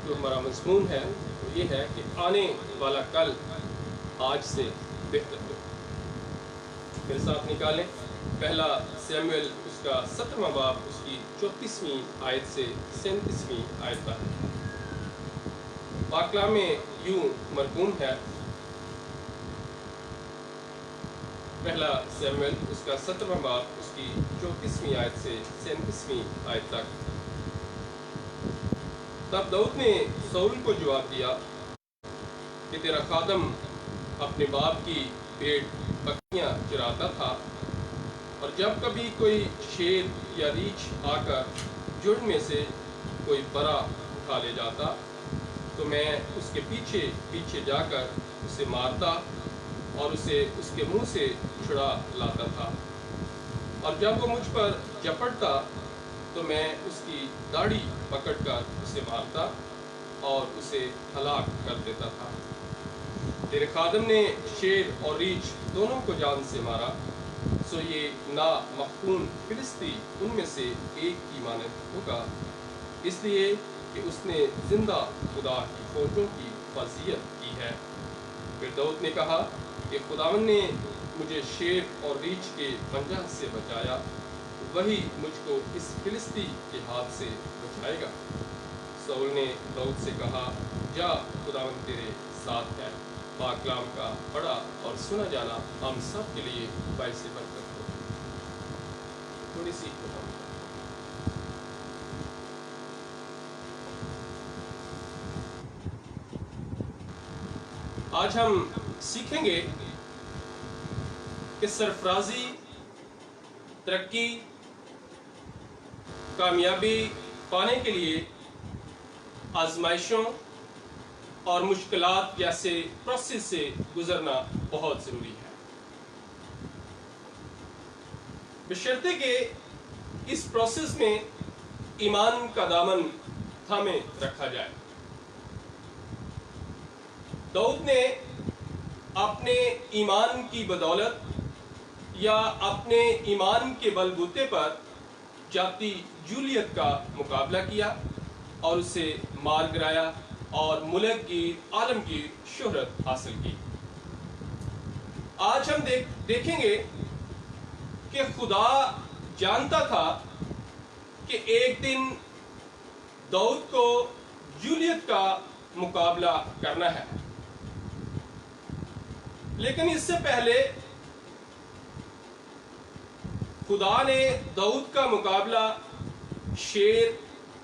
جو ہمارا مضمون ہے وہ یہ ہے کہ آنے والا کل آج سے بہتر ہو۔ میرے ساتھ نکالیں پہلا سیموئیل اس کا 17واں باب اس کی 34ویں آیت سے 37ویں آیت تک۔ پاک کلام میں یوں مرقوم ہے، پہلا سیموئیل اس کا 17واں باب اس کی 34ویں آیت سے 37ویں آیت تک۔ تب داؤد نے ساؤل کو جواب دیا کہ تیرا خادم اپنے باپ کی بھیڑ بکریاں چراتا تھا، اور جب کبھی کوئی شیر یا ریچھ آ کر جھڑ میں سے کوئی برا اٹھا لے جاتا تو میں اس کے پیچھے پیچھے جا کر اسے مارتا اور اسے اس کے منہ سے چھڑا لاتا تھا، اور جب وہ مجھ پر جپٹتا تو میں اس کی داڑھی پکڑ کر اسے مارتا اور اسے ہلاک کر دیتا تھا۔ تیرے خادم نے شیر اور ریچھ دونوں کو جان سے مارا، سو یہ نامختون فلسطی ان میں سے ایک کی مانند ہوگا، اس لیے کہ اس نے زندہ خدا کی فوجوں کی فضیلت کی ہے۔ پھر داؤد نے کہا کہ خداوند نے مجھے شیر اور ریچھ کے پنجہ سے بچایا، وہی مجھ کو اس فلسطی کے ہاتھ سے بچائے گا۔ ساؤل نے داؤد سے کہا، جا، خداوند تیرے ساتھ ہے۔ پاک کلام کا پڑھا اور سنا جانا ہم سب کے لیے باعث برکت ہو۔ تھوڑی سی آج ہم سیکھیں گے کہ سرفرازی، ترقی، کامیابی پانے کے لیے آزمائشوں اور مشکلات جیسے پروسیس سے گزرنا بہت ضروری ہے، بشرطے کہ اس پروسیس میں ایمان کا دامن تھامے رکھا جائے۔ داؤد نے اپنے ایمان کی بدولت یا اپنے ایمان کے بل بوتے پر جاتی جولیت کا مقابلہ کیا اور اسے مار گرایا اور ملک کی عالمگیر شہرت حاصل کی۔ آج ہم دیکھیں گے کہ خدا جانتا تھا کہ ایک دن داؤد کو جولیت کا مقابلہ کرنا ہے، لیکن اس سے پہلے خدا نے داؤد کا مقابلہ شیر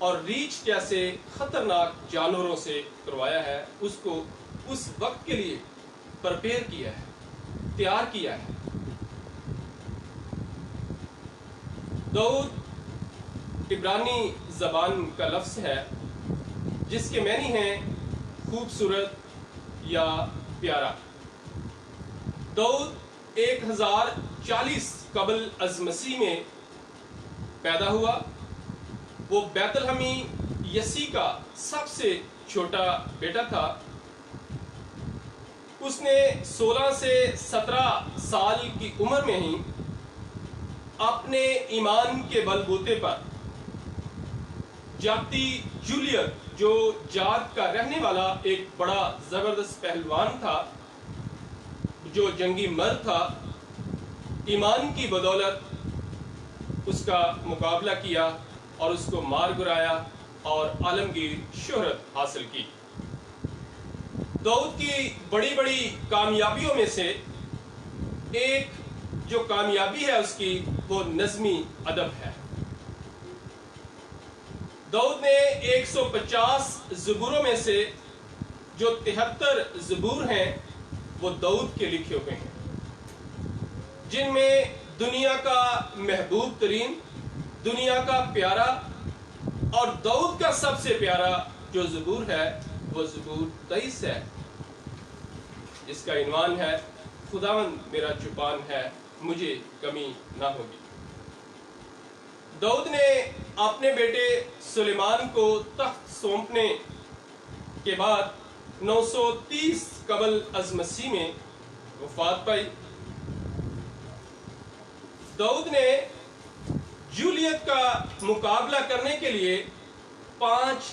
اور ریچھ جیسے خطرناک جانوروں سے کروایا ہے، اس کو اس وقت کے لیے پرپیئر کیا ہے، تیار کیا ہے۔ داؤد عبرانی زبان کا لفظ ہے جس کے معنی ہیں خوبصورت یا پیارا۔ داؤد 1040 قبل از مسیح میں پیدا ہوا۔ وہ بیت لحمی یسی کا سب سے چھوٹا بیٹا تھا۔ اس نے 16 سے 17 سال کی عمر میں ہی اپنے ایمان کے بل بوتے پر جاتی جولیت، جو جات کا رہنے والا ایک بڑا زبردست پہلوان تھا، جو جنگی مرد تھا، ایمان کی بدولت اس کا مقابلہ کیا اور اس کو مار گرایا اور عالمگیر شہرت حاصل کی۔ داؤد کی بڑی بڑی کامیابیوں میں سے ایک جو کامیابی ہے اس کی، وہ نظمی ادب ہے۔ داؤد نے 150 زبوروں میں سے جو 73 زبور ہیں وہ داؤد کے لکھے ہوئے ہیں، جن میں دنیا کا محبوب ترین، دنیا کا پیارا اور داؤد کا سب سے پیارا جو زبور ہے وہ زبور 23 ہے، جس کا عنوان ہے، خداوند میرا چوپان ہے، مجھے کمی نہ ہوگی۔ داؤد نے اپنے بیٹے سلیمان کو تخت سونپنے کے بعد 930 قبل از مسیح میں وفات پائی۔ داؤد نے جولیت کا مقابلہ کرنے کے لیے 5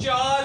4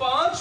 5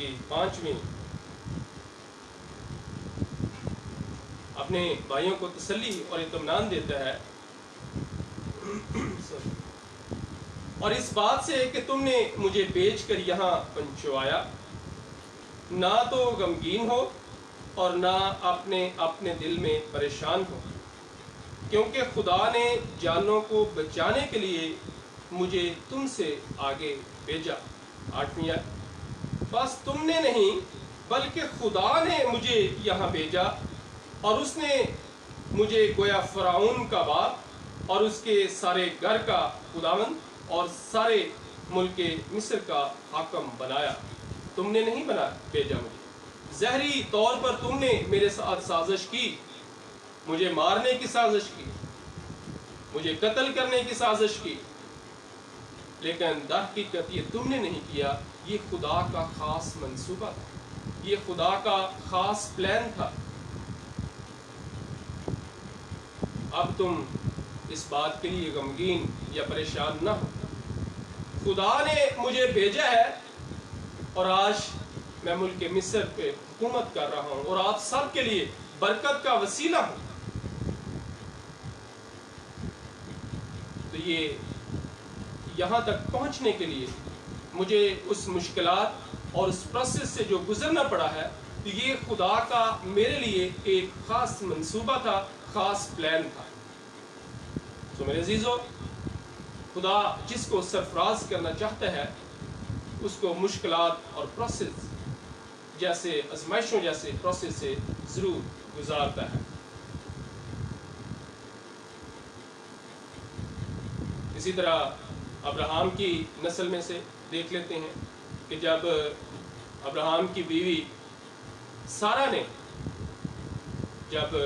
کی 5ویں اپنے بھائیوں کو تسلی اور اطمینان دیتا ہے، اور اس بات سے کہ تم نے مجھے بھیج کر یہاں پہنچوایا، نہ تو غمگین ہو اور نہ اپنے دل میں پریشان ہو، کیونکہ خدا نے جانوں کو بچانے کے لیے مجھے تم سے آگے بھیجا۔ 8ویں بس تم نے نہیں بلکہ خدا نے مجھے یہاں بھیجا، اور اس نے مجھے گویا فرعون کا باپ اور اس کے سارے گھر کا خداوند اور سارے ملک مصر کا حاکم بنایا۔ تم نے نہیں بھیجا مجھے، ظاہری طور پر تم نے میرے ساتھ سازش کی، مجھے مارنے کی سازش کی، مجھے قتل کرنے کی سازش کی، لیکن در حقیقت یہ تم نے نہیں کیا، یہ خدا کا خاص منصوبہ تھا، یہ خدا کا خاص پلان تھا۔ اب تم اس بات کے لیے غمگین یا پریشان نہ ہو، خدا نے مجھے بھیجا ہے اور آج میں ملک مصر پہ حکومت کر رہا ہوں اور آپ سب کے لیے برکت کا وسیلہ ہوں۔ تو یہ یہاں تک پہنچنے کے لیے مجھے اس مشکلات اور اس پروسیس سے جو گزرنا پڑا ہے، تو یہ خدا کا میرے لیے ایک خاص منصوبہ تھا، خاص پلان تھا۔ تو میرے عزیزو، خدا جس کو سرفراز کرنا چاہتا ہے اس کو مشکلات اور پروسیس جیسے آزمائشوں جیسے پروسیس سے ضرور گزارتا ہے۔ اسی طرح ابراہم کی نسل میں سے دیکھ لیتے ہیں کہ جب ابراہم کی بیوی سارہ نے جب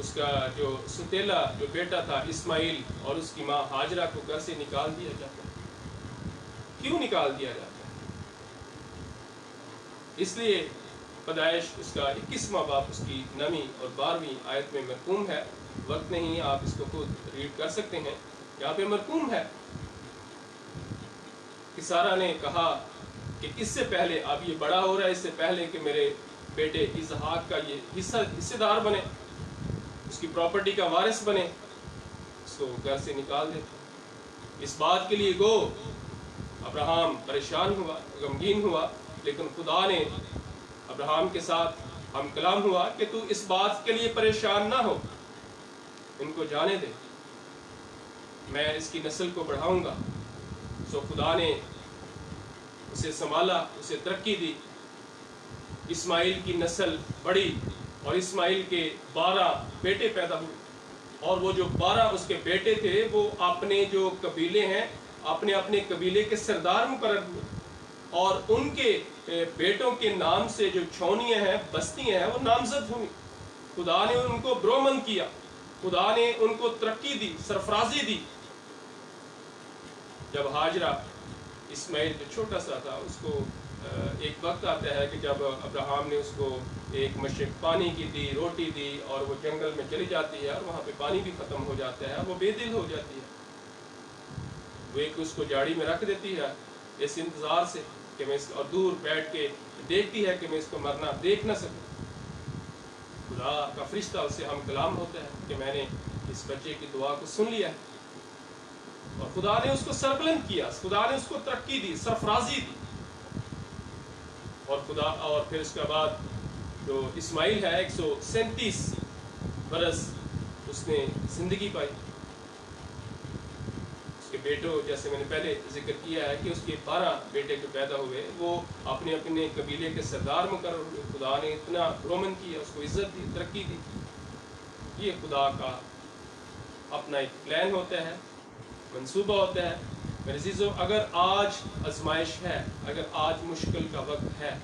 اس کا جو ستیلا جو بیٹا تھا اسماعیل اور اس کی ماں ہاجرہ کو گھر سے نکال دیا جاتا ہے، کیوں نکال دیا جاتا ہے؟ اس لیے پیدائش اس کا 21واں باب اس کی 9ویں اور 12ویں آیت میں مرقوم ہے، وقت نہیں آپ اس کو خود ریڈ کر سکتے ہیں، یہاں پہ مرقوم ہے کہ سارہ نے کہا کہ اس سے پہلے، اب یہ بڑا ہو رہا ہے، اس سے پہلے کہ میرے بیٹے اسحاق کا یہ حصہ دار بنے، اس کی پراپرٹی کا وارث بنے، اس کو گھر سے نکال دیتے۔ اس بات کے لیے گو ابراہم پریشان ہوا، غمگین ہوا، لیکن خدا نے ابراہم کے ساتھ ہم کلام ہوا کہ تو اس بات کے لیے پریشان نہ ہو، ان کو جانے دے، میں اس کی نسل کو بڑھاؤں گا۔ سو خدا نے اسے سنبھالا، اسے ترقی دی، اسماعیل کی نسل بڑھی اور اسماعیل کے 12 بیٹے پیدا ہوئے، اور وہ جو 12 اس کے بیٹے تھے وہ اپنے جو قبیلے ہیں، اپنے اپنے قبیلے کے سردار مقرر ہوئے، اور ان کے بیٹوں کے نام سے جو چھونیاں ہیں، بستیاں ہیں، وہ نامزد ہوئی۔ خدا نے ان کو برومند کیا، خدا نے ان کو ترقی دی، سرفرازی دی۔ جب ہاجرہ اسماعیل جو چھوٹا سا تھا، اس کو ایک وقت آتا ہے کہ جب ابراہم نے اس کو ایک مشق پانی کی دی، روٹی دی، اور وہ جنگل میں چلی جاتی ہے اور وہاں پہ پانی بھی ختم ہو جاتا ہے، وہ بے دل ہو جاتی ہے، وہ ایک اس کو جاڑی میں رکھ دیتی ہے اس انتظار سے کہ میں اس، اور دور بیٹھ کے دیکھتی ہے کہ میں اس کو مرنا دیکھ نہ سکوں۔ خدا کا فرشتہ اسے ہم کلام ہوتا ہے کہ میں نے اس بچے کی دعا کو سن لیا ہے، اور خدا نے اس کو سربلند کیا، خدا نے اس کو ترقی دی، سرفرازی دی، اور خدا، اور پھر اس کے بعد جو اسماعیل ہے 137 برس اس نے زندگی پائی۔ اس کے بیٹوں، جیسے میں نے پہلے ذکر کیا ہے کہ اس کے 12 بیٹے جو پیدا ہوئے وہ اپنے اپنے قبیلے کے سردار مقرر ہوئے۔ خدا نے اتنا رومن کیا، اس کو عزت دی، ترقی دی۔ یہ خدا کا اپنا ایک پلان ہوتا ہے، منصوبہ ہوتا ہے۔ میرے عزیزو، اگر آج آزمائش ہے، اگر آج مشکل کا وقت ہے،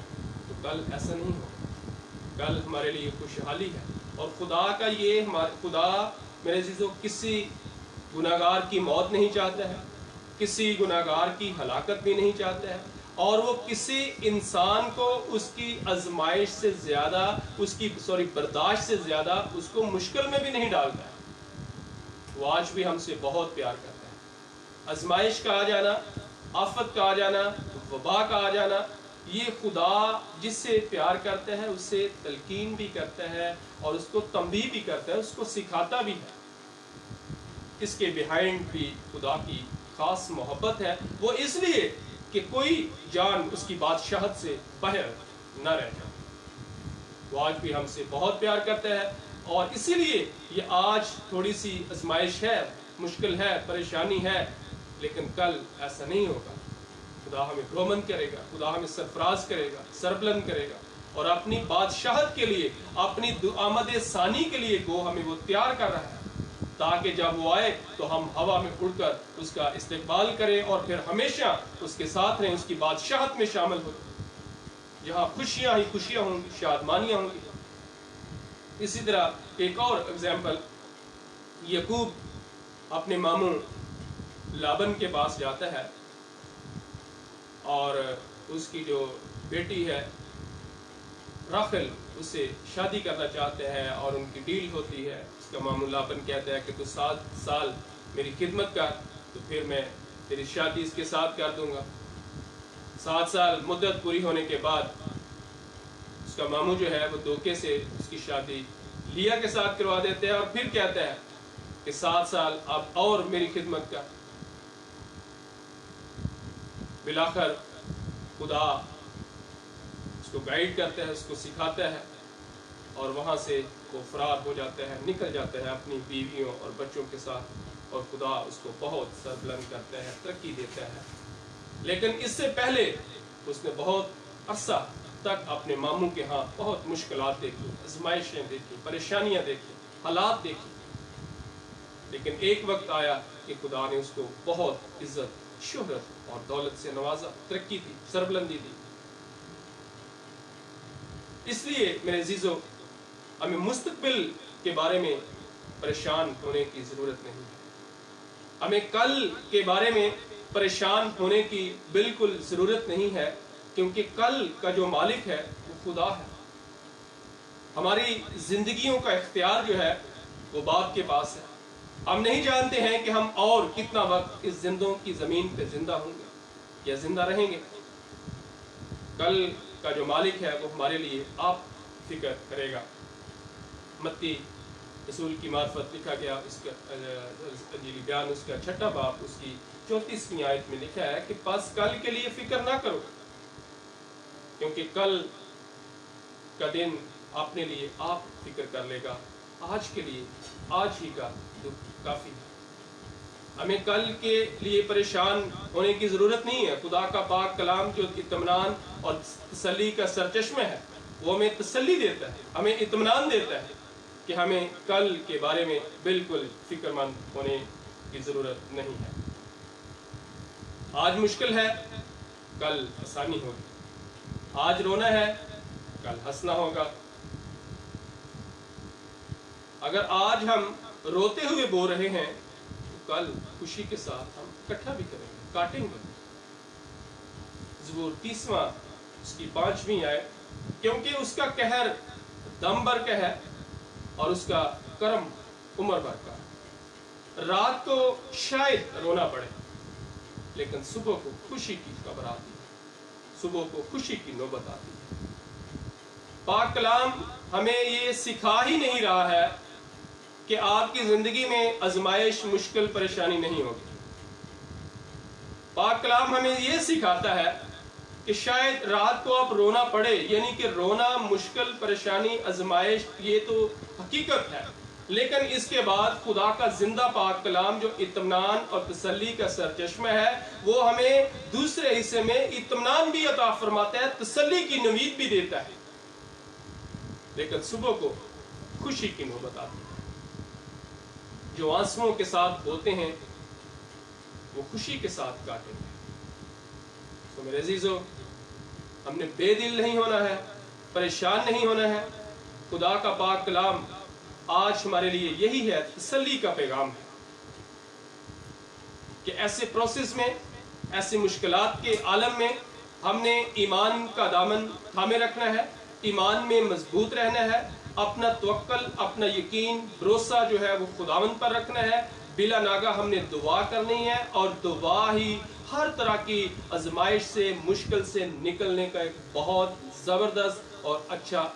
تو کل ایسا نہیں ہو، کل ہمارے لیے خوشحالی ہے۔ اور خدا کا یہ خدا میرے عزیزو کسی گناہگار کی موت نہیں چاہتا ہے، کسی گناہگار کی ہلاکت بھی نہیں چاہتا ہے، اور وہ کسی انسان کو اس کی آزمائش سے زیادہ، اس کی برداشت سے زیادہ اس کو مشکل میں بھی نہیں ڈالتا ہے۔ وہ آج بھی ہم سے بہت پیار کرتا ہے۔ آزمائش کا آ جانا، آفت کا آ جانا، وبا کا آ جانا، یہ خدا جس سے پیار کرتا ہے اس سے تلقین بھی کرتا ہے اور اس کو تنبیہ بھی کرتا ہے، اس کو سکھاتا بھی ہے۔ اس کے بیہائنڈ بھی خدا کی خاص محبت ہے، وہ اس لیے کہ کوئی جان اس کی بادشاہت سے باہر نہ رہ جائے۔ وہ آج بھی ہم سے بہت پیار کرتا ہے، اور اسی لیے یہ آج تھوڑی سی آزمائش ہے، مشکل ہے، پریشانی ہے، لیکن کل ایسا نہیں ہوگا۔ خدا ہمیں برومند کرے گا، خدا ہمیں سرفراز کرے گا، سربلند کرے گا، اور اپنی بادشاہت کے لیے، اپنی آمد ثانی کے لیے گو ہمیں وہ تیار کر رہا ہے، تاکہ جب وہ آئے تو ہم ہوا میں اڑ کر اس کا استقبال کریں اور پھر ہمیشہ اس کے ساتھ رہیں، اس کی بادشاہت میں شامل ہو، جہاں خوشیاں ہی خوشیاں ہوں گی، شادمانیاں ہوں گی۔ اسی طرح ایک اور اگزامپل، یعقوب اپنے ماموں لابن کے پاس جاتا ہے، اور اس کی جو بیٹی ہے راخل اس سے شادی کرنا چاہتے ہیں، اور ان کی ڈیل ہوتی ہے۔ اس کا ماموں لابن کہتا ہے کہ تو 7 سال میری خدمت کر، تو پھر میں تیری شادی اس کے ساتھ کر دوں گا۔ 7 سال مدت پوری ہونے کے بعد اس کا ماموں جو ہے وہ دھوکے سے اس کی شادی لیا کے ساتھ کروا دیتے ہیں، اور پھر کہتا ہے کہ 7 سال اب اور میری خدمت کر۔ بالآخر خدا اس کو گائیڈ کرتا ہے، اس کو سکھاتا ہے، اور وہاں سے وہ فرار ہو جاتا ہے، نکل جاتا ہے اپنی بیویوں اور بچوں کے ساتھ، اور خدا اس کو بہت سربلند کرتا ہے، ترقی دیتا ہے۔ لیکن اس سے پہلے اس نے بہت عرصہ تک اپنے ماموں کے ہاں بہت مشکلات دیکھی، آزمائشیں دیکھی، پریشانیاں دیکھی، حالات دیکھی، لیکن ایک وقت آیا کہ خدا نے اس کو بہت عزت، شہرت اور دولت سے نوازا، ترقی دی، سربلندی دی۔ اس لیے میرے عزیزو، ہمیں مستقبل کے بارے میں پریشان ہونے کی ضرورت نہیں ہے، ہمیں کل کے بارے میں پریشان ہونے کی بالکل ضرورت نہیں ہے، کیونکہ کل کا جو مالک ہے وہ خدا ہے۔ ہماری زندگیوں کا اختیار جو ہے وہ باپ کے پاس ہے۔ ہم نہیں جانتے ہیں کہ ہم اور کتنا وقت اس زندوں کی زمین پہ زندہ ہوں گے یا زندہ رہیں گے۔ کل کا جو مالک ہے وہ ہمارے لیے آپ فکر کرے گا۔ متی رسول کی معرفت لکھا گیا، اس کا انجیلی بیان اس کا 6 باب اس کی 34ویں آیت میں لکھا ہے کہ پس کل کے لیے فکر نہ کرو، کیونکہ کل کا دن اپنے لیے آپ فکر کر لے گا، آج کے لیے آج ہی کا دکھ کافی ہے۔ ہمیں کل کے لیے پریشان ہونے کی ضرورت نہیں ہے۔ خدا کا پاک کلام جو اطمینان اور تسلی کا سرچشمہ ہے، وہ ہمیں تسلی دیتا ہے، ہمیں اطمینان دیتا ہے کہ ہمیں کل کے بارے میں بالکل فکر مند ہونے کی ضرورت نہیں ہے۔ آج مشکل ہے، کل آسانی ہوگی۔ آج رونا ہے، کل ہنسنا ہوگا۔ اگر آج ہم روتے ہوئے بو رہے ہیں تو کل خوشی کے ساتھ ہم اکٹھا بھی کریں گے، کاٹیں گے۔ زبور 30واں اس کی 5ویں آیت، کیونکہ اس کا قہر دم بھر کا ہے اور اس کا کرم عمر بھر کا ہے۔ رات کو شاید رونا پڑے، لیکن صبح کو خوشی کی خبر آتی ہے، صبح کو خوشی کی نوبت آتی ہے۔ پاک کلام ہمیں یہ سکھا ہی نہیں رہا ہے کہ آپ کی زندگی میں آزمائش، مشکل، پریشانی نہیں ہوگی۔ پاک کلام ہمیں یہ سکھاتا ہے کہ شاید رات کو آپ رونا پڑے، یعنی کہ رونا، مشکل، پریشانی، آزمائش، یہ تو حقیقت ہے، لیکن اس کے بعد خدا کا زندہ پاک کلام جو اطمینان اور تسلی کا سرچشمہ ہے، وہ ہمیں دوسرے حصے میں اطمینان بھی عطا فرماتا ہے، تسلی کی نوید بھی دیتا ہے، لیکن صبح کو خوشی کی نوبت آتی ہے۔ جو آنسوؤں کے ساتھ بوتے ہیں وہ خوشی کے ساتھ کاٹیں گے۔ تو میرے عزیزو، ہم نے بے دل نہیں ہونا ہے، پریشان نہیں ہونا ہے۔ خدا کا پاک کلام آج ہمارے لیے یہی ہے، تسلی کا پیغام ہے کہ ایسے پروسیس میں، ایسے مشکلات کے عالم میں ہم نے ایمان کا دامن تھامے رکھنا ہے، ایمان میں مضبوط رہنا ہے، اپنا توکل، اپنا یقین، بھروسہ جو ہے وہ خداوند پر رکھنا ہے۔ بلا ناگہ ہم نے دعا کرنی ہے، اور دعا ہی ہر طرح کی آزمائش سے، مشکل سے نکلنے کا ایک بہت زبردست اور اچھا